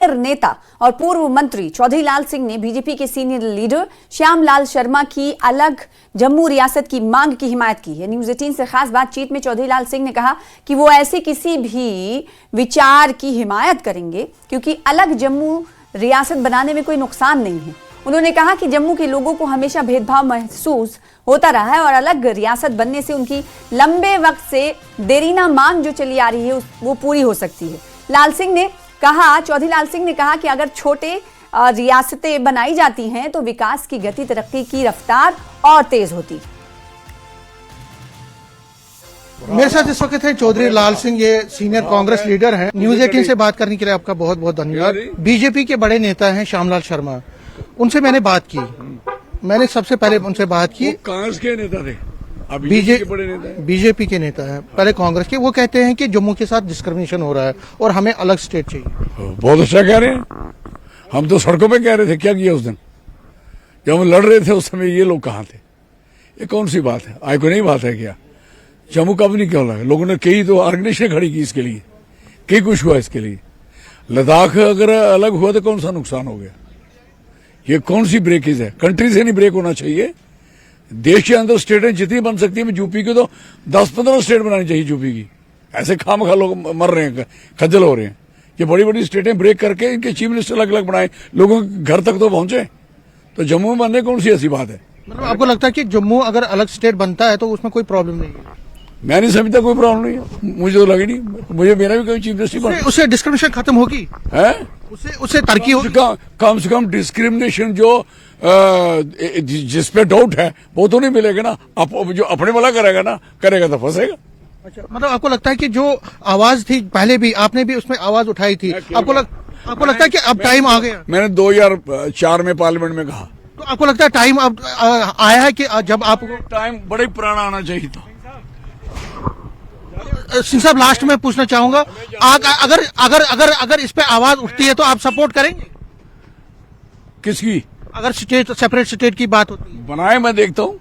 नेता और पूर्व मंत्री चौधरी लाल सिंह ने बीजेपी के सीनियर लीडर श्याम लाल शर्मा की अलग जम्मू रियासत की मांग की हिमायत की है। न्यूज़ 18 से खास बातचीत में चौधरी लाल सिंह ने कहा कि वो ऐसे किसी भी विचार की हिमायत करेंगे क्योंकि अलग जम्मू रियासत बनाने में कोई नुकसान नहीं है। उन्होंने कहा कि जम्मू के लोगों को हमेशा भेदभाव महसूस होता रहा है और अलग रियासत बनने से उनकी लंबे वक्त से देरीना मांग जो चली आ रही है वो पूरी हो सकती है। चौधरी लाल सिंह ने कहा कि अगर छोटे रियासतें बनाई जाती हैं तो विकास की गति, तरक्की की रफ्तार और तेज होती। मेरे साथ इस वक्त हैं चौधरी लाल सिंह, ये सीनियर कांग्रेस लीडर हैं। न्यूज़ 18 से बात करने के लिए आपका बहुत बहुत धन्यवाद। बीजेपी के बड़े नेता हैं श्यामलाल शर्मा, उनसे मैंने बात की। मैंने सबसे पहले उनसे बात की। कांग्रेस के नेता थे, अब बीजेपी के नेता हैं, पहले कांग्रेस के। वो कहते हैं कि जम्मू के साथ डिस्क्रिमिनेशन हो रहा है और हमें अलग स्टेट चाहिए। बहुत अच्छा कह रहे हैं। हम तो सड़कों पे कह रहे थे, क्या किया उस दिन जब हम लड़ रहे थे, उस समय ये लोग कहाँ थे? ये कौन सी बात है? आई को नहीं बात है क्या? जम्मू कब नहीं क्यों लगा? लोगों ने कई तो ऑर्गेनाइजेशन खड़ी की इसके लिए, कई कुछ हुआ इसके लिए। लद्दाख अगर अलग हुआ तो कौन सा नुकसान हो गया? ये कौन सी ब्रेकेज है? कंट्री से नहीं ब्रेक होना चाहिए। देश के अंदर स्टेटें जितनी बन सकती है, यूपी की तो 10-15 स्टेट बनानी चाहिए यूपी की। ऐसे खामखा लोग मर रहे हैं, खज्जल हो रहे हैं। ये बड़ी बड़ी स्टेटें ब्रेक करके इनके चीफ मिनिस्टर अलग अलग बनाए, लोगों के घर तक तो पहुंचे। तो जम्मू में बनने कौन सी ऐसी बात है? मतलब आपको लगता है कि जम्मू अगर अलग स्टेट बनता है तो उसमें कोई प्रॉब्लम नहीं है? मैं नहीं समझता कोई प्रॉब्लम नहीं है, मुझे तो लगे नहीं। मुझे मेरा भी कोई चीफ मिनिस्टर बना, उससे डिस्क्रिमिनेशन खत्म होगी है, उससे तरक्की होगी। कम से कम डिस्क्रिमिनेशन जो जिसपे डाउट है वो तो नहीं मिलेगा ना। जो अपने वाला करेगा तो फंसेगा। अच्छा, मतलब आपको लगता है कि जो आवाज थी पहले भी, आपने भी उसमें आवाज उठाई थी, आपको लगता है कि अब टाइम आ गया? मैंने 2004 में पार्लियामेंट में कहा। तो आपको लगता है टाइम अब आया है कि जब आपको टाइम बड़ा ही पुराना आना चाहिए था? सिंह साहब, लास्ट में पूछना चाहूंगा, अगर इस पे आवाज उठती है तो आप सपोर्ट करेंगे? किसकी? अगर सेपरेट स्टेट की बात होती है, बनाए, मैं देखता हूँ।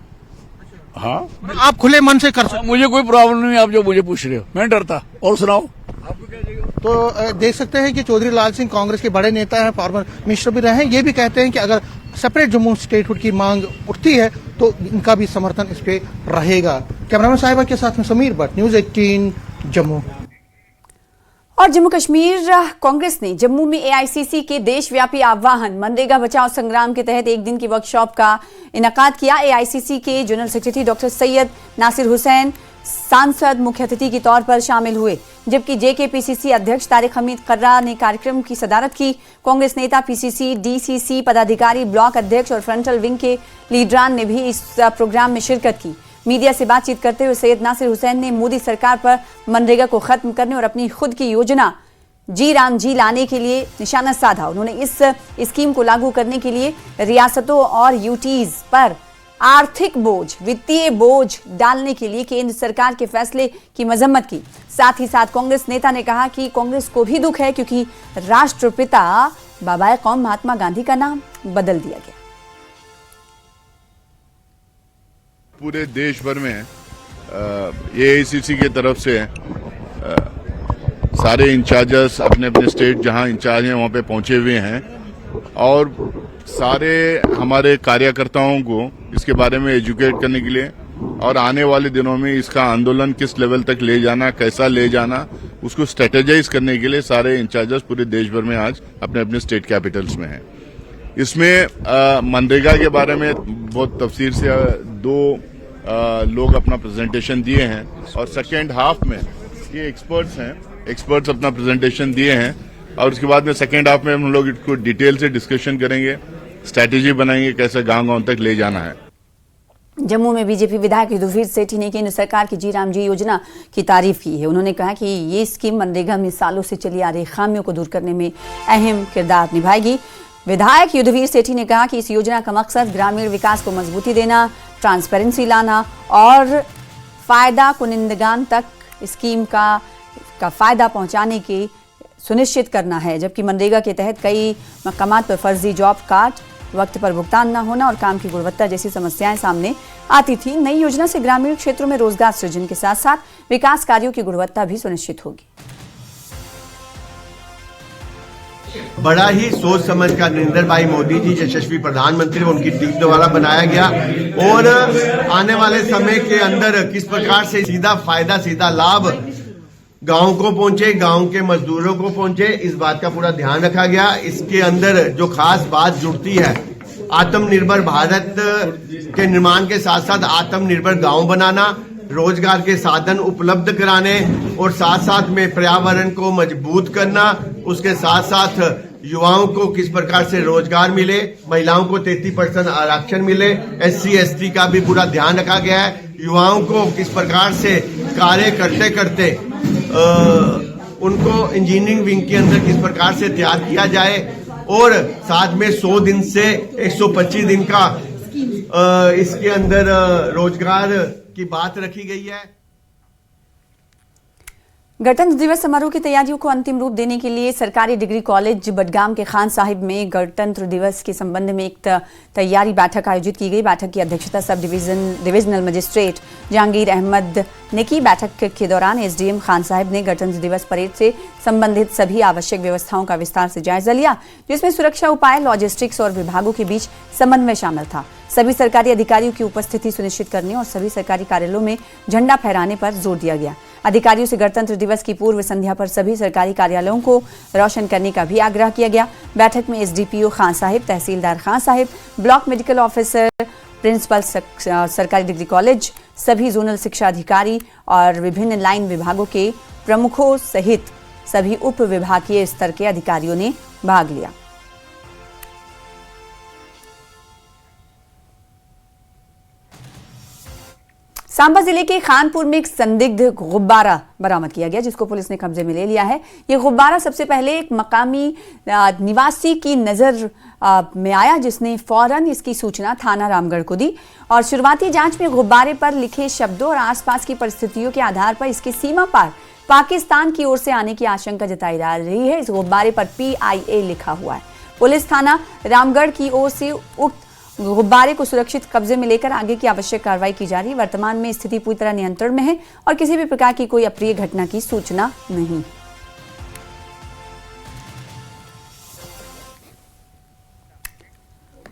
हाँ, आप खुले मन से कर सकते। मुझे कोई प्रॉब्लम नहीं है। आप जो मुझे पूछ रहे हो, मैं डरता। और सुनाओ, आपको क्या चाहिए? तो देख सकते हैं कि चौधरी लाल सिंह कांग्रेस के बड़े नेता हैं, फॉर्मर मिनिस्टर भी रहे हैं। ये भी कहते हैं कि अगर सेपरेट जम्मू स्टेटहुड की मांग उठती है तो इनका भी समर्थन इस पे रहेगा। कैमरामैन साहिबा के साथ में समीर भट्ट, न्यूज़ 18 जम्मू। और जम्मू कश्मीर कांग्रेस ने जम्मू में एआईसीसी के देशव्यापी आह्वान मनरेगा बचाओ संग्राम के तहत एक दिन की वर्कशॉप का इनेकाद किया। एआईसीसी के general secretary doctor Syed Nasir Hussain सांसद मुख्य अतिथि के तौर पर शामिल हुए, जबकि जेकेपीसीसी अध्यक्ष तारिक हमीद कर्रा ने कार्यक्रम की सदारत की। कांग्रेस नेता, पीसीसी, डीसीसी पदाधिकारी, ब्लॉक अध्यक्ष और फ्रंटल विंग के लीडरान ने भी इस प्रोग्राम में शिरकत की। मीडिया से बातचीत करते हुए सैयद नासिर हुसैन ने मोदी सरकार पर मनरेगा को खत्म करने और अपनी खुद की योजना जी राम जी लाने के लिए निशाना साधा। उन्होंने इस स्कीम को लागू करने के लिए रियासतों और यूटीज पर आर्थिक बोझ, वित्तीय बोझ डालने के लिए केंद्र सरकार के फैसले की मजम्मत की। साथ ही साथ कांग्रेस नेता ने कहा कि कांग्रेस को भी दुख है क्योंकि राष्ट्रपिता बाबा कौम महात्मा गांधी का नाम बदल दिया गया। पूरे देश भर में एआईसीसी की तरफ से सारे इंचार्जर्स अपने अपने स्टेट जहां इंचार्ज हैं वहां पे पहुंचे हुए हैं और सारे हमारे कार्यकर्ताओं को इसके बारे में एजुकेट करने के लिए और आने वाले दिनों में इसका आंदोलन किस लेवल तक ले जाना, कैसा ले जाना, उसको स्ट्रेटेजाइज करने के लिए सारे इंचार्जर्स पूरे देश भर में आज अपने अपने स्टेट कैपिटल्स में हैं। इसमें मनरेगा के बारे में बहुत तफसीर से दो लोग अपना प्रेजेंटेशन दिए हैं और सेकेंड हाफ में ये एक्सपर्ट्स अपना प्रेजेंटेशन दिए हैं और उसके बाद में सेकेंड हाफ में हम लोग इसको डिटेल से डिस्कशन करेंगे, स्ट्रैटेजी बनाएंगे कैसे गांव-गांव तक ले जाना है। जम्मू में बीजेपी विधायक युद्धवीर सेठी ने केंद्र सरकार की जी राम जी योजना की तारीफ की है। उन्होंने कहा कि ये स्कीम मनरेगा में सालों से चली आ रही खामियों को दूर करने में अहम किरदार निभाएगी। विधायक युद्धवीर सेठी ने कहा कि इस योजना का मकसद ग्रामीण विकास को मजबूती देना, ट्रांसपेरेंसी लाना और फायदा कुनिंदगान तक स्कीम का फायदा पहुंचाने की सुनिश्चित करना है। जबकि मनरेगा के तहत कई मकामात पर फर्जी जॉब कार्ड, वक्त पर भुगतान न होना और काम की गुणवत्ता जैसी समस्याएं सामने आती थी। नई योजना से ग्रामीण क्षेत्रों में रोजगार सृजन के साथ साथ विकास कार्यों की गुणवत्ता भी सुनिश्चित होगी। बड़ा ही सोच समझ कर नरेंद्र भाई मोदी जी यशस्वी प्रधानमंत्री उनकी टीम द्वारा बनाया गया और आने वाले समय के अंदर किस प्रकार से सीधा फायदा सीधा लाभ गांव को पहुंचे, गांव के मजदूरों को पहुंचे, इस बात का पूरा ध्यान रखा गया। इसके अंदर जो खास बात जुड़ती है आत्मनिर्भर भारत के निर्माण के साथ साथ आत्मनिर्भर गांव बनाना, रोजगार के साधन उपलब्ध कराने और साथ साथ में पर्यावरण को मजबूत करना, उसके साथ साथ युवाओं को किस प्रकार से रोजगार मिले, महिलाओं को 33% आरक्षण मिले, SC ST का भी पूरा ध्यान रखा गया है। युवाओं को किस प्रकार से कार्य करते करते उनको इंजीनियरिंग विंग के अंदर किस प्रकार से तैयार किया जाए और साथ में 100 दिन से 125 दिन का इसके अंदर रोजगार की बात रखी गई है। गणतंत्र दिवस समारोह की तैयारियों को अंतिम रूप देने के लिए सरकारी डिग्री कॉलेज बडगाम के खान साहिब में गणतंत्र दिवस के संबंध में एक तैयारी बैठक आयोजित की गई। बैठक की अध्यक्षता sub divisional magistrate Jahangir Ahmad ने की। बैठक के दौरान SDM खान साहिब ने गणतंत्र दिवस परेड से संबंधित सभी आवश्यक व्यवस्थाओं का विस्तार से जायजा लिया, जिसमें सुरक्षा उपाय, लॉजिस्टिक्स और विभागों के बीच समन्वय शामिल था। सभी सरकारी अधिकारियों की उपस्थिति सुनिश्चित करने और सभी सरकारी कार्यालयों में झंडा फहराने पर जोर दिया गया। अधिकारियों से गणतंत्र दिवस की पूर्व संध्या पर सभी सरकारी कार्यालयों को रोशन करने का भी आग्रह किया गया। बैठक में SDPO खान साहिब, तहसीलदार Khan Sahib, block medical officer, principal सरकारी डिग्री कॉलेज, सभी जोनल शिक्षा अधिकारी और विभिन्न लाइन विभागों के प्रमुखों सहित सभी उप विभागीय स्तर के अधिकारियों ने भाग लिया। सांबा जिले के खानपुर में एक संदिग्ध गुब्बारा बरामद किया गया, जिसको पुलिस ने कब्जे में ले लिया है। ये गुब्बारा सबसे पहले एक मकामी निवासी की नजर में आया, जिसने फौरन इसकी सूचना थाना रामगढ़ को दी और शुरुआती जांच में गुब्बारे पर लिखे शब्दों और आसपास की परिस्थितियों के आधार पर इसकी सीमा पार पाकिस्तान की ओर से आने की आशंका जताई जा रही है। इस गुब्बारे पर PIA लिखा हुआ है। पुलिस थाना रामगढ़ की ओर से उक्त गुब्बारे को सुरक्षित कब्जे में लेकर आगे की आवश्यक कार्रवाई की जा रही है। वर्तमान में स्थिति पूरी तरह नियंत्रण में है और किसी भी प्रकार की कोई अप्रिय घटना की सूचना नहीं।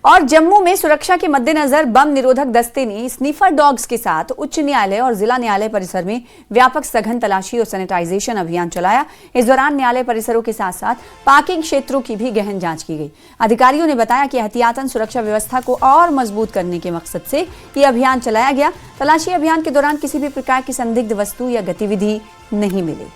और जम्मू में सुरक्षा के मद्देनजर बम निरोधक दस्ते ने स्नीफर डॉग्स के साथ उच्च न्यायालय और जिला न्यायालय परिसर में व्यापक सघन तलाशी और सैनिटाइजेशन अभियान चलाया। इस दौरान न्यायालय परिसरों के साथ साथ पार्किंग क्षेत्रों की भी गहन जांच की गई। अधिकारियों ने बताया कि एहतियातन सुरक्षा व्यवस्था को और मजबूत करने के मकसद से यह अभियान चलाया गया। तलाशी अभियान के दौरान किसी भी प्रकार की संदिग्ध वस्तु या गतिविधि नहीं मिली।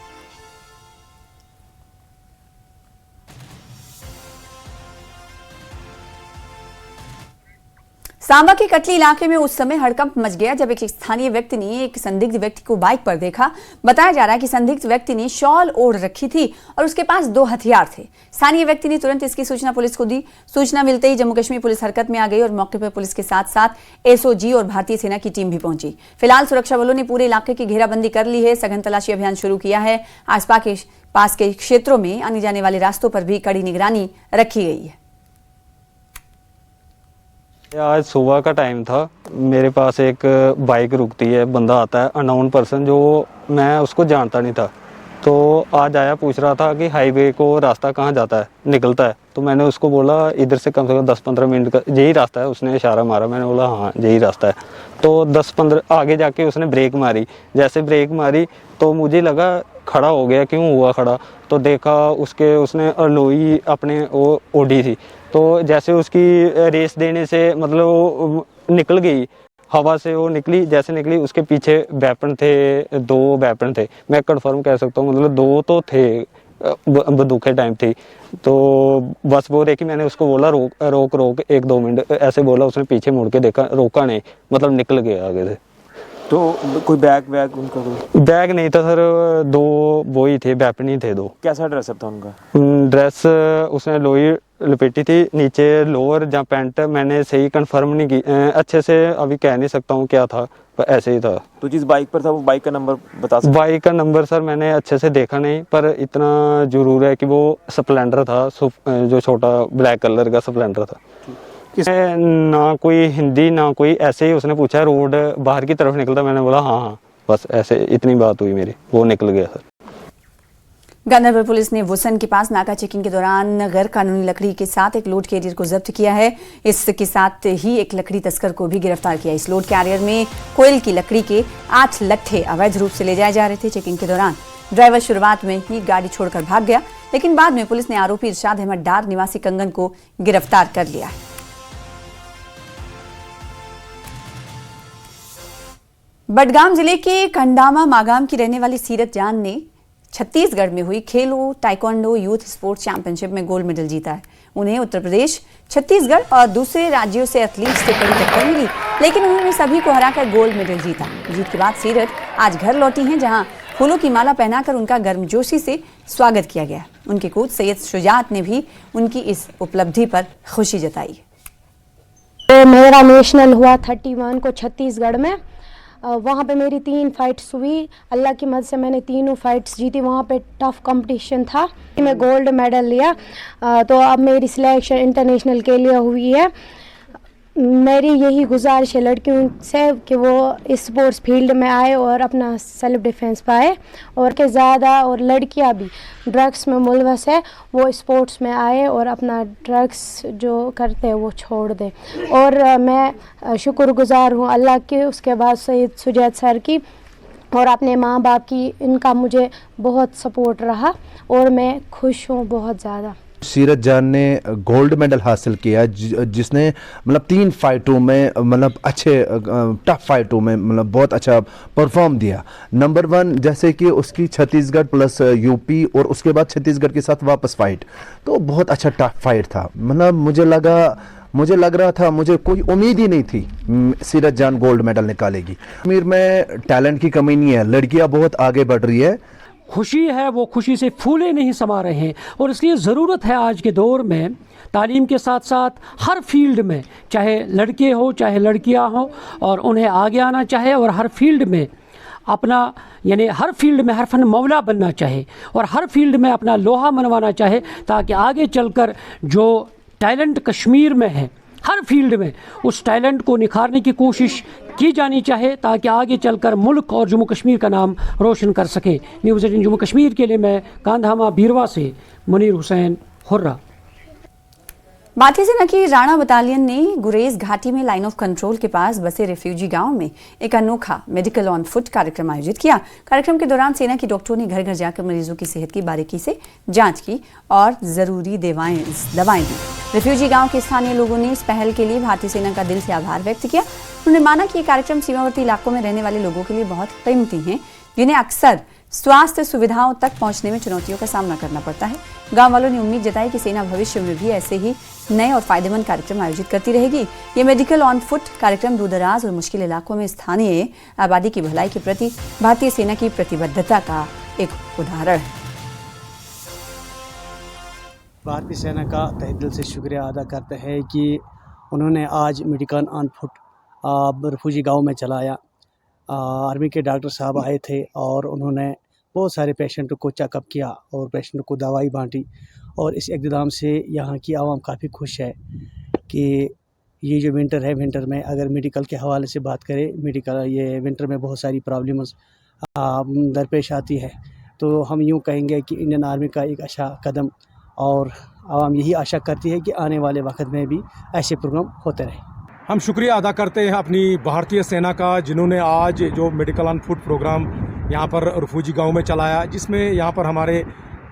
सांबा के कटली इलाके में उस समय हड़कंप मच गया जब एक स्थानीय व्यक्ति ने एक संदिग्ध व्यक्ति को बाइक पर देखा। बताया जा रहा है कि संदिग्ध व्यक्ति ने शॉल ओढ़ रखी थी और उसके पास 2 हथियार थे। स्थानीय व्यक्ति ने तुरंत इसकी सूचना पुलिस को दी। सूचना मिलते ही जम्मू कश्मीर पुलिस हरकत में आ गई और मौके पर पुलिस के साथ साथ SOG और भारतीय सेना की टीम भी पहुंची। फिलहाल सुरक्षा बलों ने पूरे इलाके की घेराबंदी कर ली है। सघन तलाशी अभियान शुरू किया है। आसपास के क्षेत्रों में आने जाने वाले रास्तों पर भी कड़ी निगरानी रखी गई है। आज सुबह का टाइम था, मेरे पास एक बाइक रुकती है, बंदा आता है अननोन पर्सन, जो मैं उसको जानता नहीं था। तो आज आया, पूछ रहा था कि हाईवे को रास्ता कहाँ जाता है, निकलता है। तो मैंने उसको बोला इधर से कम 10-15 मिनट का यही रास्ता है। उसने इशारा मारा, मैंने बोला हाँ यही रास्ता है। तो 10-15 आगे जाके उसने ब्रेक मारी। जैसे ब्रेक मारी तो मुझे लगा खड़ा हो गया, क्यों हुआ खड़ा, तो देखा उसने लोई अपने वो ओढ़ी थी। तो जैसे उसकी रेस देने से मतलब वो निकल गई, हवा से वो निकली। जैसे निकली उसके पीछे वेपन थे, 2 वेपन थे, मैं कंफर्म कह सकता हूँ, मतलब 2 तो थे, बंदूकें टाइम थी। तो बस वो देखी, मैंने उसको बोला रोक 1-2 मिनट ऐसे बोला। उसने पीछे मुड़ के देखा, रोका नहीं, मतलब निकल गया आगे से। तो कोई बैग उनका कोई बैग नहीं था सर, 2 वो ही थे, वेपन ही थे 2। कैसा ड्रेसअप था उनका? ड्रेस उसने लोई लपेटी थी, नीचे लोअर या पैंट, मैंने सही कंफर्म नहीं की, अच्छे से अभी कह नहीं सकता हूँ क्या था, पर ऐसे ही था। तो जिस बाइक पर था वो बाइक का नंबर बता सकते? बाइक का नंबर सर मैंने अच्छे से देखा नहीं, पर इतना जरूर है कि वो स्प्लेंडर था, जो छोटा ब्लैक कलर का स्प्लेंडर था। ना कोई हिंदी ना कोई, ऐसे ही उसने पूछा रोड बाहर की तरफ निकलता, मैंने बोला हाँ, बस ऐसे इतनी बात हुई मेरी, वो निकल गया सर। गांधरबल पुलिस ने वुसन के पास नाका चेकिंग के दौरान गैर कानूनी लकड़ी के साथ एक लोड कैरियर को जब्त किया है। इसके साथ ही एक लकड़ी तस्कर को भी गिरफ्तार किया। इस लोड कैरियर में कोयल की लकड़ी के 8 लट्ठे अवैध रूप से ले जाए जा रहे थे। चेकिंग के दौरान ड्राइवर शुरुआत में ही गाड़ी छोड़कर भाग गया, लेकिन बाद में पुलिस ने आरोपी इरशाद अहमद डार निवासी कंगन को गिरफ्तार कर लिया है। बडगाम जिले के कंडामा मागाम की रहने वाली सीरत जान ने छत्तीसगढ़ में हुई खेलो ताइक्वांडो यूथ स्पोर्ट्स चैंपियनशिप में गोल्ड मेडल जीता है। उन्हें उत्तर प्रदेश, छत्तीसगढ़ और दूसरे राज्यों से एथलीट्स से कड़ी टक्कर मिली, लेकिन उन्होंने सभी को हराकर गोल्ड मेडल जीता। जीत के बाद सीरत आज घर लौटी हैं, जहां फूलों की माला पहनाकर उनका गर्मजोशी से स्वागत किया गया। उनके कोच सैयद शुजात ने भी उनकी इस उपलब्धि पर खुशी जताई। तो मेरा नेशनल हुआ 31 को छत्तीसगढ़ में। वहाँ पे मेरी 3 फाइट्स हुई। अल्लाह की मदद से मैंने तीनों फाइट्स जीती। वहाँ पे टफ कंपटीशन था। मैं गोल्ड मेडल लिया। तो अब मेरी सिलेक्शन इंटरनेशनल के लिए हुई है। मेरी यही गुजारिश है लड़कियों से कि वो इस स्पोर्ट्स फील्ड में आए और अपना सेल्फ डिफेंस पाए, और कि ज़्यादा और लड़कियां भी ड्रग्स में मुलवस है वो स्पोर्ट्स में आए और अपना ड्रग्स जो करते हैं वो छोड़ दें। और मैं शुक्रगुजार हूँ अल्लाह की, उसके बाद सैयद सुजैद सर की और अपने माँ बाप की। इनका मुझे बहुत सपोर्ट रहा और मैं खुश हूँ बहुत ज़्यादा। सीरत जान ने गोल्ड मेडल हासिल किया, जिसने मतलब 3 फाइटों में मतलब अच्छे टफ फाइटों में मतलब बहुत अच्छा परफॉर्म दिया। नंबर 1 जैसे कि उसकी छत्तीसगढ़ प्लस यूपी और उसके बाद छत्तीसगढ़ के साथ वापस फाइट, तो बहुत अच्छा टफ फाइट था। मतलब मुझे लग रहा था, मुझे कोई उम्मीद ही नहीं थी सीरत जान गोल्ड मेडल निकालेगी। कश्मीर में टैलेंट की कमी नहीं है, लड़कियां बहुत आगे बढ़ रही है। खुशी है, वो खुशी से फूले नहीं समा रहे हैं, और इसलिए ज़रूरत है आज के दौर में तालीम के साथ साथ हर फील्ड में, चाहे लड़के हो चाहे लड़कियां हो, और उन्हें आगे आना चाहे और हर फील्ड में अपना यानी हर फील्ड में हर फन मौला बनना चाहे और हर फील्ड में अपना लोहा मनवाना चाहे, ताकि आगे चलकर जो टैलेंट कश्मीर में है हर फील्ड में उस टैलेंट को निखारने की कोशिश की जानी चाहे, ताकि आगे चलकर मुल्क और जम्मू कश्मीर का नाम रोशन कर सके। न्यूज़ 18 जम्मू कश्मीर के लिए मैं कांधामा बीरवा से मुनीर हुसैन हुर्रा। भारतीय सेना की राणा बटालियन ने गुरेज घाटी में लाइन ऑफ कंट्रोल के पास बसे रिफ्यूजी गांव में एक अनोखा मेडिकल ऑन फुट कार्यक्रम आयोजित किया। कार्यक्रम के दौरान सेना की डॉक्टरों ने घर घर जाकर मरीजों की सेहत की बारीकी से जांच की और जरूरी दवाएं दी। रिफ्यूजी गांव के स्थानीय लोगों ने इस पहल के लिए भारतीय सेना का दिल से आभार व्यक्त किया। उन्होंने माना कि ये कार्यक्रम सीमावर्ती इलाकों में रहने वाले लोगों के लिए बहुत कीमती हैं, जिन्हें अक्सर स्वास्थ्य सुविधाओं तक पहुंचने में चुनौतियों का सामना करना पड़ता है। गांव वालों ने उम्मीद जताई कि सेना भविष्य में भी ऐसे ही नए और फायदेमंद कार्यक्रम आयोजित करती रहेगी। ये मेडिकल ऑन फुट कार्यक्रम दूरदराज और मुश्किल इलाकों में स्थानीय आबादी की भलाई के प्रति भारतीय सेना की प्रतिबद्धता का एक उदाहरण है। भारतीय सेना का तहे दिल से शुक्रिया अदा करते हैं कि उन्होंने आज मेडिकल ऑन फुट रिफ्यूजी गाँव में चलाया। आर्मी के डॉक्टर साहब आए थे और उन्होंने बहुत सारे पेशेंटों को चेकअप किया और पेशेंटों को दवाई बांटी, और इस इक़दाम से यहाँ की आवाम काफ़ी खुश है कि ये जो विंटर है, विंटर में अगर मेडिकल के हवाले से बात करें, मेडिकल ये विंटर में बहुत सारी प्रॉब्लम्स दरपेश आती है, तो हम यूँ कहेंगे कि इंडियन आर्मी का एक अच्छा कदम, और आवाम यही आशा करती है कि आने वाले वक्त में भी ऐसे प्रोग्राम होते रहें। हम शुक्रिया अदा करते हैं अपनी भारतीय सेना का, जिन्होंने आज जो मेडिकल ऑन फुट प्रोग्राम यहाँ पर रिफ्यूजी गांव में चलाया, जिसमें यहाँ पर हमारे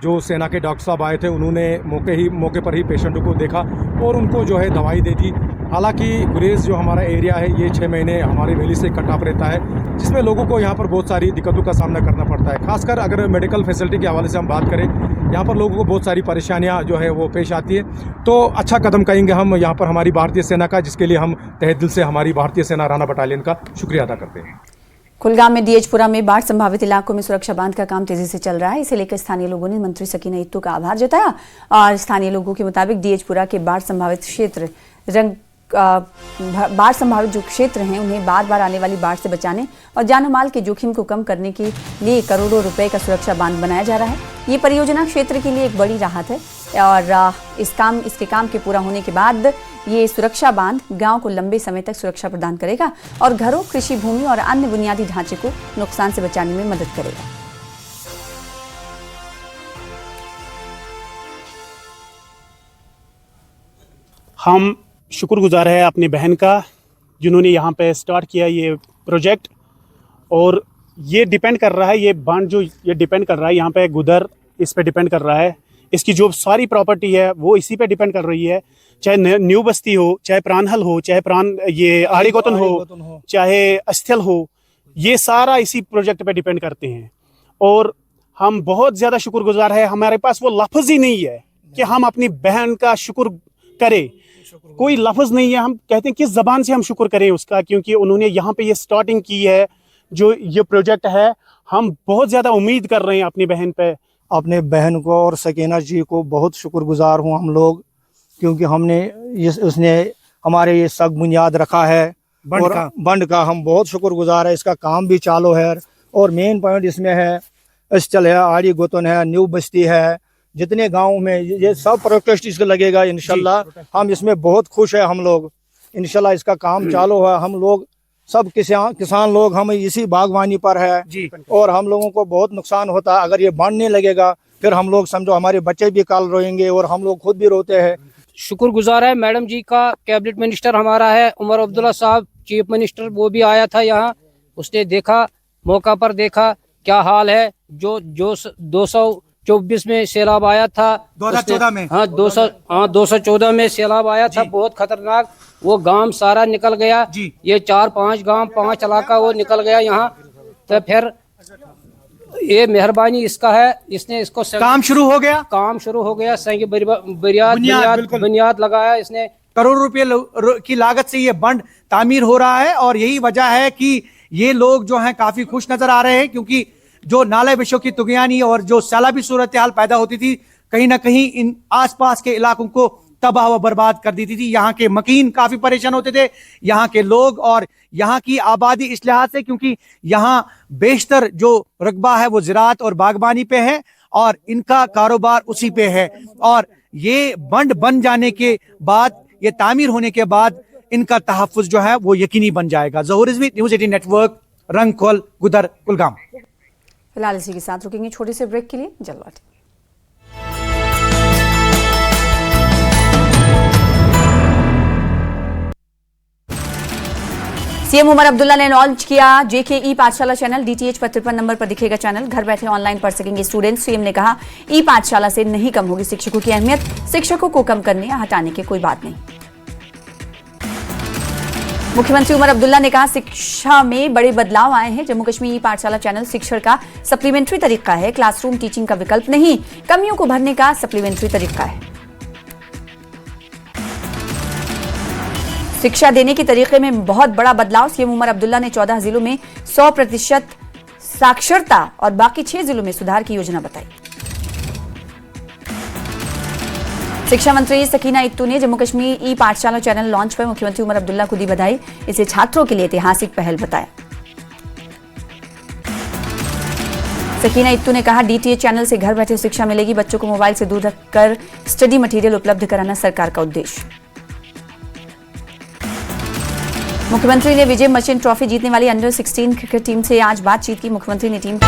जो सेना के डॉक्टर साहब आए थे, उन्होंने मौके पर ही पेशेंटों को देखा और उनको जो है दवाई दे दी। हालांकि गुरेज जो हमारा एरिया है ये 6 महीने हमारे वैली से कट ऑफ रहता है, जिसमें लोगों को यहाँ पर बहुत सारी दिक्कतों का सामना करना पड़ता है। खासकर अगर मेडिकल फैसिलिटी के हवाले से हम बात करें, यहाँ पर लोगों को बहुत सारी परेशानियाँ जो है वो पेश आती है। तो अच्छा कदम कहेंगे हम यहाँ पर हमारी भारतीय सेना का, जिसके लिए हम तहे दिल से हमारी भारतीय सेना राणा बटालियन का शुक्रिया अदा करते हैं। कुलगाम में डीएचपुरा में बाढ़ संभावित इलाकों में सुरक्षा बांध का काम तेजी से चल रहा है। इसे लेकर स्थानीय लोगों ने मंत्री सकीना इत्तू का आभार जताया, और स्थानीय लोगों के मुताबिक डीएचपुरा के बाढ़ संभावित जो क्षेत्र हैं उन्हें बार बार आने वाली बाढ़ से बचाने और जानो माल के जोखिम को कम करने के लिए करोड़ों रुपए का सुरक्षा बांध बनाया जा रहा है। ये परियोजना क्षेत्र के लिए एक बड़ी राहत है, और इसके काम के पूरा होने के बाद ये सुरक्षा बांध गांव को लंबे समय तक सुरक्षा प्रदान करेगा और घरों, कृषि भूमि और अन्य बुनियादी ढांचे को नुकसान से बचाने में मदद करेगा। हम शुक्रगुजार है अपनी बहन का जिन्होंने यहाँ पे स्टार्ट किया ये प्रोजेक्ट। और ये डिपेंड कर रहा है, ये बांध जो ये डिपेंड कर रहा है यहाँ पे गुदर, इस पे डिपेंड कर रहा है। इसकी जो सारी प्रॉपर्टी है वो इसी पे डिपेंड कर रही है, चाहे न्यू बस्ती हो, चाहे प्राणहल हो, चाहे ये आड़ी गोतन हो, चाहे अस्थल हो, ये सारा इसी प्रोजेक्ट पे डिपेंड करते हैं। और हम बहुत ज़्यादा शुक्रगुजार है, हमारे पास वो लफ्ज़ ही नहीं है कि हम अपनी बहन का शुक्र करें, कोई लफ्ज़ नहीं है। हम कहते हैं किस ज़बान से हम शुक्र करें उसका, क्योंकि उन्होंने यहाँ पे ये स्टार्टिंग की है, जो ये प्रोजेक्ट है। हम बहुत ज़्यादा उम्मीद कर रहे हैं अपनी बहन पे। अपने बहन को और सकीना जी को बहुत शुक्रगुजार हूँ हम लोग, क्योंकि हमने उसने हमारे ये सग बुनियाद रखा है बंड का हम बहुत शुक्रगुजार है। इसका काम भी चालू है और मेन पॉइंट इसमें है अस्थल है, आड़ी गोतन है, न्यू बस्ती है, जितने गांव में ये सब प्रोटेस्ट इसका लगेगा इंशाल्लाह। हम इसमें बहुत खुश है हम लोग, इंशाल्लाह इसका काम चालू है। हम लोग सब किसान लोग हम इसी बागवानी पर है और हम लोगों को बहुत नुकसान होता है अगर ये बढ़ने लगेगा, फिर हम लोग समझो हमारे बच्चे भी काल रोएंगे और हम लोग खुद भी रोते हैं। शुक्रगुजार है मैडम जी का। कैबिनेट मिनिस्टर हमारा है उमर अब्दुल्ला साहब, चीफ मिनिस्टर, वो भी आया था यहाँ, उसने देखा, मौका पर देखा क्या हाल है। जो 224 में सैलाब आया था 2014 में, हाँ 214 में सैलाब आया था, बहुत खतरनाक। वो गांव सारा निकल गया, ये 4-5 गांव 5 इलाका वो निकल गया यहाँ। तो फिर ये मेहरबानी इसका है, इसने इसको काम शुरू हो गया, संग बुनियाद लगाया इसने। करोड़ रुपए की लागत से ये बंड तामीर हो रहा है और यही वजह है कि ये लोग जो हैं काफी खुश नजर आ रहे हैं, क्योंकि जो नाले विषयों की तुगयानी और जो सैलाबी सूरत हाल पैदा होती थी, कहीं ना कहीं इन आसपास के इलाकों को तबाह व बर्बाद कर देती थी। यहाँ के मकीन काफी परेशान होते थे, यहाँ के लोग, और यहाँ की आबादी इस लिहाज से क्योंकि यहाँ बेशतर जो रकबा है वो ज़राअत और बागबानी पे है और इनका कारोबार उसी पे है। और ये बंड बन जाने के बाद, ये तामीर होने के बाद इनका तहफ़्फ़ुज़ जो है वो यकीनी बन जाएगा। ज़हूर रिज़वी, न्यूज़ 18 नेटवर्क, रंगखोल, गुदर, कुलगाम। फिलहाल इसी के साथ रुकेंगे छोटे से ब्रेक के लिए, जल्द लौटेंगे। सीएम उमर अब्दुल्ला ने लॉन्च किया जेके पाठशाला चैनल। डीटीएच पर 53 नंबर पर दिखेगा चैनल, घर बैठे ऑनलाइन पढ़ सकेंगे स्टूडेंट्स। सीएम ने कहा पाठशाला से नहीं कम होगी शिक्षकों की अहमियत, शिक्षकों को कम करने या हटाने की कोई बात नहीं। मुख्यमंत्री उमर अब्दुल्ला ने कहा शिक्षा में बड़े बदलाव आए हैं। जम्मू कश्मीर पाठशाला चैनल शिक्षण का सप्लीमेंट्री तरीका है, क्लासरूम टीचिंग का विकल्प नहीं, कमियों को भरने का सप्लीमेंट्री तरीका है। शिक्षा देने के तरीके में बहुत बड़ा बदलाव। सीएम उमर अब्दुल्ला ने 14 जिलों में 100% साक्षरता और बाकी 6 जिलों में सुधार की योजना बताई। शिक्षा मंत्री सकीना इत्तू ने जम्मू कश्मीर पाठशाला चैनल लॉन्च पर मुख्यमंत्री उमर अब्दुल्ला को दी बधाई, इसे छात्रों के लिए ऐतिहासिक पहल बताया। सकीना इत्तू ने कहा डीटीएच चैनल से घर बैठे शिक्षा मिलेगी, बच्चों को मोबाइल से दूर रखकर स्टडी मटेरियल उपलब्ध कराना सरकार का उद्देश्य। मुख्यमंत्री ने विजय मर्चेंट ट्रॉफी जीतने वाली अंडर 16 क्रिकेट टीम से आज बातचीत की। मुख्यमंत्री ने टीम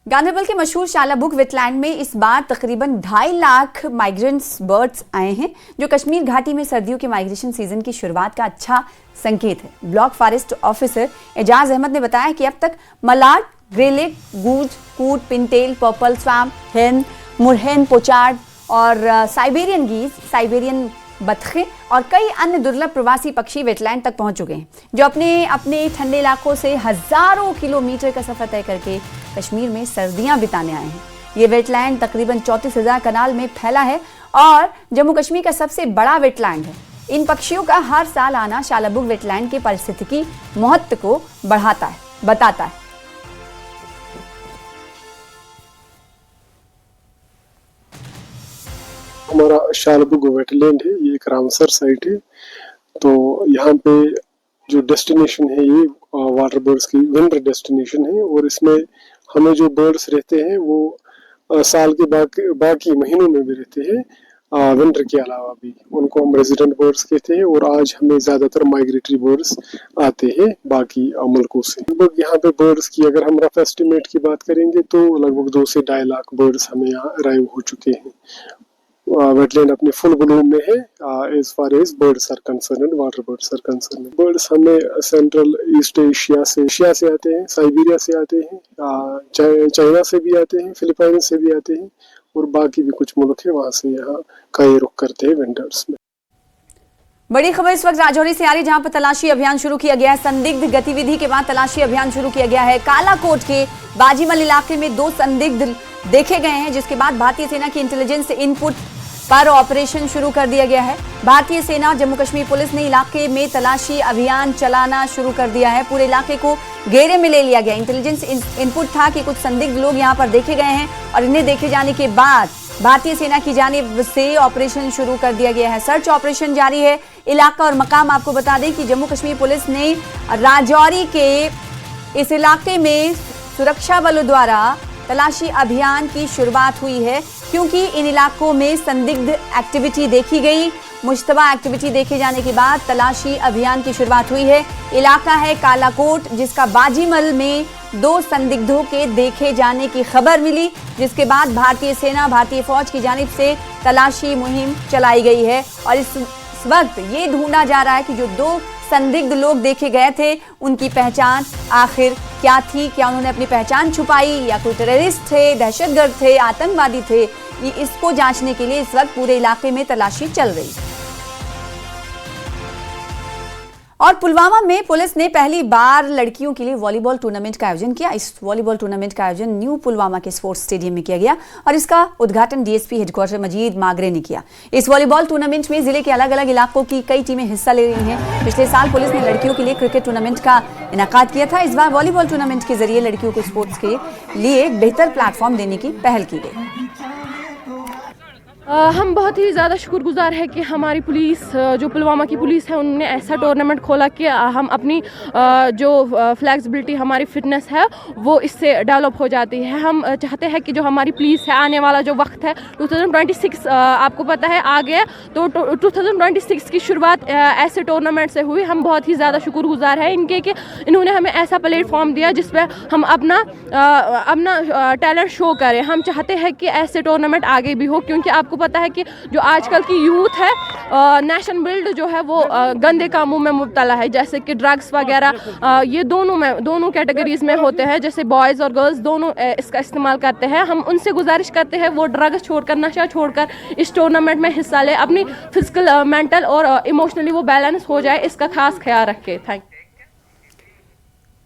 गांधरबल के मशहूर शालाबुग वेटलैंड में इस बार तकरीबन 2.5 लाख माइग्रेंट्स बर्ड्स आए हैं, जो कश्मीर घाटी में सर्दियों के माइग्रेशन सीजन की शुरुआत का अच्छा संकेत है। Block forest officer Ejaz Ahmed ने बताया कि अब तक मलाड, ग्रेलेट, गूज, कूट, पिनटेल, पर्पल स्वैम्प, हेन, मुरहेन, पोचार्ड और साइबेरियन गीज, साइबेरियन बतखें और कई अन्य दुर्लभ प्रवासी पक्षी वेटलैंड तक पहुंच चुके हैं, जो अपने अपने ठंडे इलाकों से हजारों किलोमीटर का सफर तय करके कश्मीर में सर्दियां बिताने आए हैं। ये वेटलैंड तकरीबन 34,000 कनाल में फैला है और जम्मू कश्मीर का सबसे बड़ा वेटलैंड है। इन पक्षियों का हर साल आना शालाबुग वेटलैंड के पारिस्थितिकी महत्व को बताता है। हमारा शालाबुग वेटलैंड है, ये एक रामसर साइट है। तो यहाँ पे जो डेस्टिनेशन है ये वाटर बर्ड्स की विंटर डेस्टिनेशन है और इसमें हमें जो बर्ड्स रहते हैं वो साल के बाकी महीनों में भी रहते हैं। विंटर के अलावा भी। उनको हम रेजिडेंट बर्ड्स कहते हैं और आज हमें ज़्यादातर माइग्रेटरी बर्ड्स आते हैं बाकी मुल्कों से। लगभग यहाँ पे बर्ड्स की अगर हम रफ एस्टिमेट की बात करेंगे तो लगभग 2 से 2.5 लाख बर्ड्स हमें यहाँ अराइव हो चुके हैं। वेटलैंड अपने फुल ब्लूम में है as far as birds are concern, water birds are concern. Birds हमें सेंट्रल ईस्ट एशिया से आते हैं, साइबेरिया से आते हैं, चाइना से भी आते हैं, फिलीपाइंस से भी आते हैं और बाकी भी कुछ मुल्क है वहाँ से यहाँ का ये रुख करते हैं विंटर्स में। बड़ी खबर इस वक्त राजौरी से आ रही, जहां पर तलाशी अभियान शुरू किया गया है। संदिग्ध गतिविधि के बाद तलाशी अभियान शुरू किया गया है। कालाकोट के बाजीमल इलाके में 2 संदिग्ध देखे गए हैं, जिसके बाद भारतीय सेना की इंटेलिजेंस इनपुट पर ऑपरेशन शुरू कर दिया गया है। भारतीय सेना और जम्मू कश्मीर पुलिस ने इलाके में तलाशी अभियान चलाना शुरू कर दिया है। पूरे इलाके को घेरे में ले लिया गया। इंटेलिजेंस इनपुट था कि कुछ संदिग्ध लोग यहां पर देखे गए हैं और इन्हें देखे जाने के बाद भारतीय सेना की जानिब से ऑपरेशन शुरू कर दिया गया है। सर्च ऑपरेशन जारी है। इलाका और मकाम आपको बता दें कि जम्मू कश्मीर पुलिस ने राजौरी के इस इलाके में सुरक्षा बलों द्वारा तलाशी अभियान की शुरुआत हुई है, क्योंकि इन इलाकों में संदिग्ध एक्टिविटी देखी गई। मुश्तबा एक्टिविटी देखे जाने के बाद तलाशी अभियान की शुरुआत हुई है। इलाका है कालाकोट, जिसका बाजीमल में 2 संदिग्धों के देखे जाने की खबर मिली, जिसके बाद भारतीय सेना, भारतीय फौज की जानिब से तलाशी मुहिम चलाई गई है। और इस वक्त ये ढूंढा जा रहा है कि जो 2 संदिग्ध लोग देखे गए थे उनकी पहचान आखिर क्या थी। क्या उन्होंने अपनी पहचान छुपाई या कोई टेररिस्ट थे, दहशतगर्द थे, आतंकवादी थे, ये इसको जांचने के लिए इस वक्त पूरे इलाके में तलाशी चल रही है। और पुलवामा में पुलिस ने पहली बार लड़कियों के लिए वॉलीबॉल टूर्नामेंट का आयोजन किया। इस वॉलीबॉल टूर्नामेंट का आयोजन न्यू पुलवामा के स्पोर्ट्स स्टेडियम में किया गया और इसका उद्घाटन डीएसपी हेडक्वार्टर मजीद मागरे ने किया। इस वॉलीबॉल टूर्नामेंट में जिले के अलग अलग इलाकों की कई टीमें हिस्सा ले रही हैं। पिछले साल पुलिस ने लड़कियों के लिए क्रिकेट टूर्नामेंट का इनेकाद किया था। इस बार वॉलीबॉल टूर्नामेंट के जरिए लड़कियों को स्पोर्ट्स के लिए बेहतर प्लेटफॉर्म देने की पहल की गई। हम बहुत ही ज़्यादा शुक्रगुजार है कि हमारी पुलिस, जो पुलवामा की पुलिस है, उन्होंने ऐसा टूर्नामेंट खोला कि हम अपनी जो फ्लेक्सिबिलिटी, हमारी फिटनेस है, वो इससे डेवलप हो जाती है। हम चाहते हैं कि जो हमारी पुलिस है, आने वाला जो वक्त है 2026 आपको पता है आ गया, तो 2026 की शुरुआत ऐसे टूर्नामेंट से हुई। हम बहुत ही ज़्यादा शुक्रगुजार है इनके कि इन्होंने हमें ऐसा प्लेटफॉर्म दिया जिस पर हम अपना टैलेंट शो करें। हम चाहते हैं कि ऐसे टूर्नामेंट आगे भी हो, क्योंकि आपको पता है कि जो आजकल की यूथ है, नेशन बिल्ड जो है वो गंदे कामों में मुब्तला है, जैसे कि ड्रग्स वगैरह, ये दोनों कैटेगरीज में होते हैं। जैसे बॉयज़ और गर्ल्स दोनों इसका इस्तेमाल करते हैं। हम उनसे गुजारिश करते हैं वो ड्रग्स छोड़कर, नशा छोड़कर इस टूर्नामेंट में हिस्सा ले, अपनी फिजिकल, मेंटल और इमोशनली वो बैलेंस हो जाए, इसका खास ख्याल रखें। Thank you.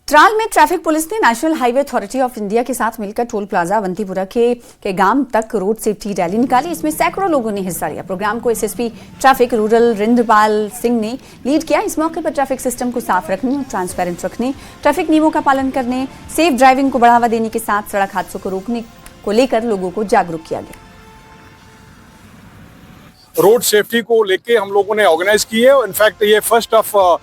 ट्राल में ट्रैफिक पुलिस ने national highway authority of India के साथ मिलकर टोल प्लाजा अवंतीपुरा के गांव तक रोड सेफ्टी रैली निकाली। इसमें सैकड़ों लोगों ने हिस्सा लिया। प्रोग्राम को एसएसपी ट्रैफिक रूरल रिंदरपाल सिंह ने लीड किया। इस मौके पर ट्रैफिक सिस्टम को साफ रखने और ट्रांसपेरेंट रखने, ट्रैफिक नियमों का पालन करने, सेफ ड्राइविंग को बढ़ावा देने के साथ सड़क हादसों को रोकने को लेकर लोगों को जागरूक किया गया। रोड सेफ्टी को लेके हम लोगों ने ऑर्गेनाइज की है। इनफैक्ट ये 1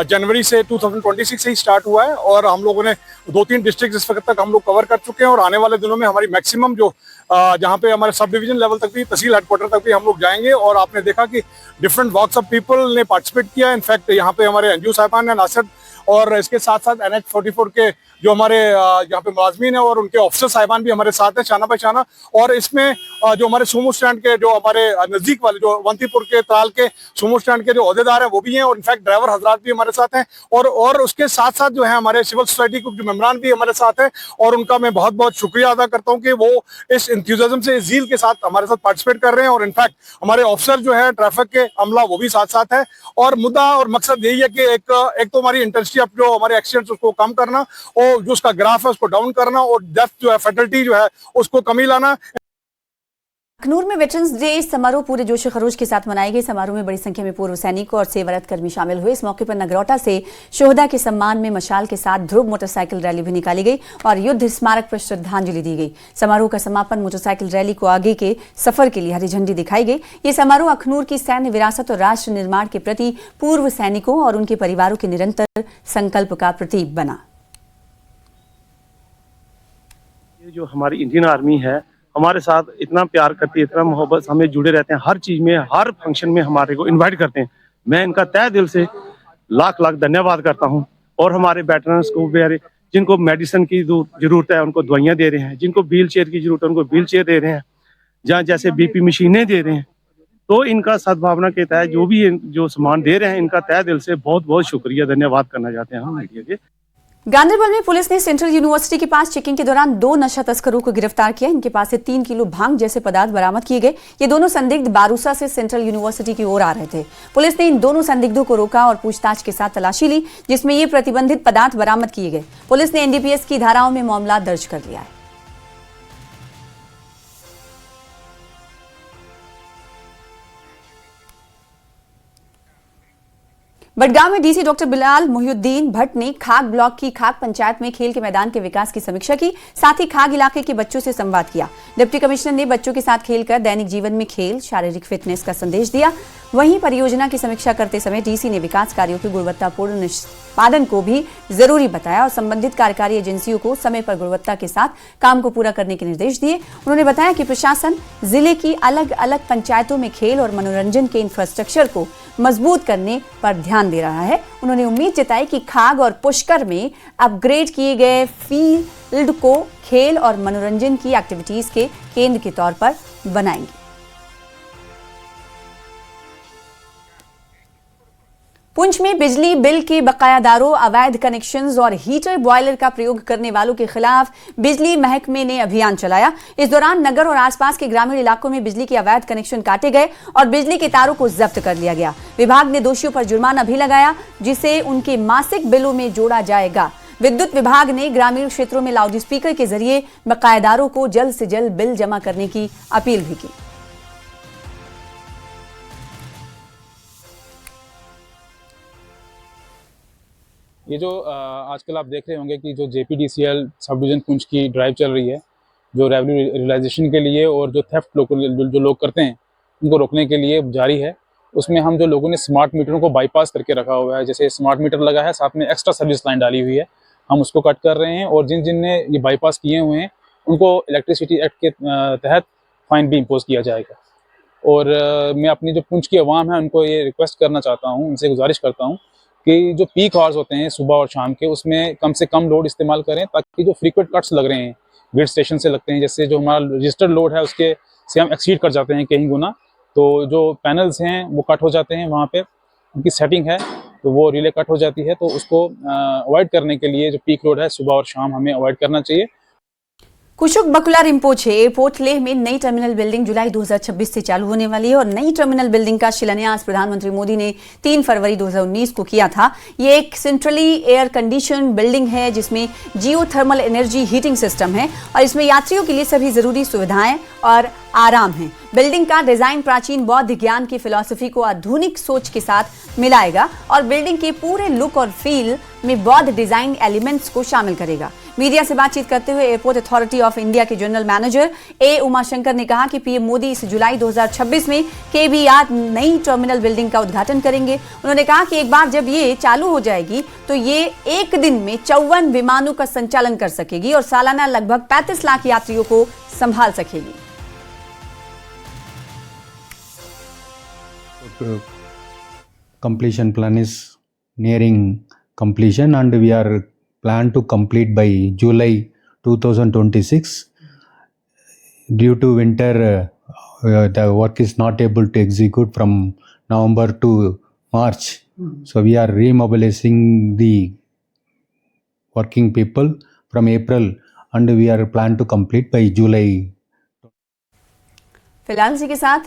जनवरी से 2026 से ही स्टार्ट हुआ है और हम लोगों ने 2-3 डिस्ट्रिक्ट इस वक्त तक हम लोग कवर कर चुके हैं और आने वाले दिनों में हमारी मैक्सिमम जो जहाँ पे हमारे सब डिवीजन लेवल तक भी, तहसील हेडक्वार्टर तक भी हम लोग जाएंगे। और आपने देखा कि डिफरेंट वॉक्स ऑफ पीपल ने पार्टिसिपेट किया। इनफैक्ट यहाँ पे हमारे एनजीओ साहिबान ने नासिर और इसके साथ साथ NH44 के जो हमारे यहाँ पे मुलाजमीन है और उनके ऑफिसर साहिबान भी हमारे साथ हैं शाना पे शाना। और इसमें जो हमारे सुमो स्टैंड के जो हमारे नज़दीक वाले जो अवंतीपुर के त्राल के सुमो स्टैंड के जो ओहदेदार हैं वो भी हैं और इनफैक्ट ड्राइवर हजरात भी हमारे साथ हैं। और उसके साथ साथ जो है हमारे सिविल सोसाइटी के जो मेम्बरान भी हमारे साथ हैं और उनका मैं बहुत बहुत शुक्रिया अदा करता हूँ कि वो इस इंथ्यूजिज्म से, इस ज़ील के साथ हमारे साथ पार्टिसिपेट कर रहे हैं। और इनफैक्ट हमारे ऑफिसर जो है ट्रैफिक के अमला वो भी साथ साथ है। और मुद्दा और मकसद यही है कि एक तो हमारी इंटेंसिटी ऑफ जो हमारे एक्सीडेंट्स उसको कम करना और जो उसका ग्राफ है उसको डाउन करना और डेथ जो है, फैटलिटी जो है उसको कमी लाना। अखनूर में वेटरन्स डे समारोह पूरे जोश खरोश के साथ मनाए गए। समारोह में बड़ी संख्या में पूर्व सैनिक और सेवारत कर्मी शामिल हुए। इस मौके पर नगरोटा से शोहदा के सम्मान में मशाल के साथ ध्रुव मोटरसाइकिल रैली भी निकाली गई और युद्ध स्मारक पर श्रद्धांजलि दी गई। समारोह का समापन मोटरसाइकिल रैली को आगे के सफर के लिए हरी झंडी दिखाई गई। ये समारोह अखनूर की सैन्य विरासत और राष्ट्र निर्माण के प्रति पूर्व सैनिकों और उनके परिवारों के निरंतर संकल्प का प्रतीक बना। जो हमारी इंडियन आर्मी है, हमारे साथ इतना प्यार करती है, इतना मोहब्बत, हमें जुड़े रहते हैं हर चीज में, हर फंक्शन में हमारे को इनवाइट करते हैं। मैं इनका तहे दिल से लाख लाख धन्यवाद करता हूं। और हमारे वेटरन्स को भी, जिनको मेडिसिन की जरूरत है उनको दवाइयां दे रहे हैं, जिनको व्हील चेयर की जरूरत है उनको व्हील चेयर दे रहे हैं, जहाँ जैसे बीपी मशीनें दे रहे हैं। तो इनका सद्भावना के तहत जो सामान दे रहे हैं, इनका तहे दिल से बहुत बहुत शुक्रिया, धन्यवाद करना चाहते हैं हम मीडिया के। गांधरबल में पुलिस ने सेंट्रल यूनिवर्सिटी के पास चेकिंग के दौरान 2 नशा तस्करों को गिरफ्तार किया। इनके पास से 3 किलो भांग जैसे पदार्थ बरामद किए गए। ये दोनों संदिग्ध बारूसा से सेंट्रल यूनिवर्सिटी की ओर आ रहे थे। पुलिस ने इन दोनों संदिग्धों को रोका और पूछताछ के साथ तलाशी ली, जिसमें ये प्रतिबंधित पदार्थ बरामद किए गए। पुलिस ने एनडीपीएस की धाराओं में मामला दर्ज कर लिया है। बडगांव में डीसी डॉक्टर बिलाल मोहिउद्दीन भट्ट ने खाग ब्लॉक की खाग पंचायत में खेल के मैदान के विकास की समीक्षा की। साथ ही खाग इलाके के बच्चों से संवाद किया। डिप्टी कमिश्नर ने बच्चों के साथ खेलकर दैनिक जीवन में खेल, शारीरिक फिटनेस का संदेश दिया। वहीं परियोजना की समीक्षा करते समय डीसी ने विकास कार्यों के गुणवत्तापूर्ण निष्पादन को भी जरूरी बताया और संबंधित कार्यकारी एजेंसियों को समय पर गुणवत्ता के साथ काम को पूरा करने के निर्देश दिए। उन्होंने बताया कि प्रशासन जिले की अलग अलग पंचायतों में खेल और मनोरंजन के इंफ्रास्ट्रक्चर को मजबूत करने पर ध्यान दे रहा है। उन्होंने उम्मीद जताई कि खाग और पुष्कर में अपग्रेड किए गए फील्ड को खेल और मनोरंजन की एक्टिविटीज के केंद्र के तौर पर बनाएंगे। पुंछ में बिजली बिल के बकायादारों, अवैध कनेक्शंस और हीटर बॉयलर का प्रयोग करने वालों के खिलाफ बिजली महकमे ने अभियान चलाया। इस दौरान नगर और आसपास के ग्रामीण इलाकों में बिजली के अवैध कनेक्शन काटे गए और बिजली के तारों को जब्त कर लिया गया। विभाग ने दोषियों पर जुर्माना भी लगाया, जिसे उनके मासिक बिलों में जोड़ा जाएगा। विद्युत विभाग ने ग्रामीण क्षेत्रों में लाउड स्पीकर के जरिए बकायादारों को जल्द से जल्द बिल जमा करने की अपील भी की। ये जो आजकल आप देख रहे होंगे कि जो जेपीडीसीएल सब डिवीजन पुंछ की ड्राइव चल रही है, जो रेवेन्यू रियलाइजेशन के लिए और जो थेफ्ट जो लोग करते हैं उनको रोकने के लिए जारी है। उसमें हम जो लोगों ने स्मार्ट मीटरों को बाईपास करके रखा हुआ है, जैसे स्मार्ट मीटर लगा है, साथ में एक्स्ट्रा सर्विस लाइन डाली हुई है, हम उसको कट कर रहे हैं। और जिन ने ये बाईपास किए हुए हैं उनको इलेक्ट्रिसिटी एक्ट के तहत फाइन भी इम्पोज किया जाएगा। और मैं अपनी जो पुंछ की आवाम है उनको ये रिक्वेस्ट करना चाहता हूँ, उनसे गुजारिश करता हूँ कि जो पीक आवर्स होते हैं सुबह और शाम के, उसमें कम से कम लोड इस्तेमाल करें, ताकि जो फ्रीक्वेंट कट्स लग रहे हैं ग्रिड स्टेशन से लगते हैं, जैसे जो हमारा रजिस्टर्ड लोड है उसके से हम एक्सीड कर जाते हैं कहीं गुना, तो जो पैनल्स हैं वो कट हो जाते हैं, वहाँ पे उनकी सेटिंग है तो वो रिले कट हो जाती है। तो उसको अवॉइड करने के लिए जो पीक लोड है सुबह और शाम हमें अवॉइड करना चाहिए। कुशुक बकुला रिम्पोचे एयरपोर्ट लेह में नई टर्मिनल बिल्डिंग जुलाई 2026 से चालू होने वाली है और नई टर्मिनल बिल्डिंग का शिलान्यास प्रधानमंत्री मोदी ने 3 फरवरी 2019 को किया था। ये एक सेंट्रली एयर कंडीशन बिल्डिंग है जिसमें जियो थर्मल एनर्जी हीटिंग सिस्टम है और इसमें यात्रियों के लिए सभी जरूरी सुविधाएं और आराम है। बिल्डिंग का डिजाइन प्राचीन बौद्ध ज्ञान की फिलॉसफी को आधुनिक सोच के साथ मिलाएगा और बिल्डिंग के पूरे लुक और फील में बौद्ध डिजाइन एलिमेंट्स को शामिल करेगा। मीडिया से बातचीत करते हुए एयरपोर्ट अथॉरिटी ऑफ इंडिया के जनरल मैनेजर ए उमाशंकर ने कहा कि पीएम मोदी इस जुलाई 2026 में केबीआर नई टर्मिनल बिल्डिंग का उद्घाटन करेंगे। उन्होंने कहा कि एक बार जब ये चालू हो जाएगी तो ये एक दिन में 54 विमानों का संचालन कर सकेगी और सालाना लगभग 35 लाख यात्रियों को संभाल सकेगी। Completion plan is nearing completion and we are planned to complete by July 2026. Due to winter, the work is not able to execute from November to March. So we are remobilizing the working people from April and we are planned to complete by July. फिलहाल इसी के साथ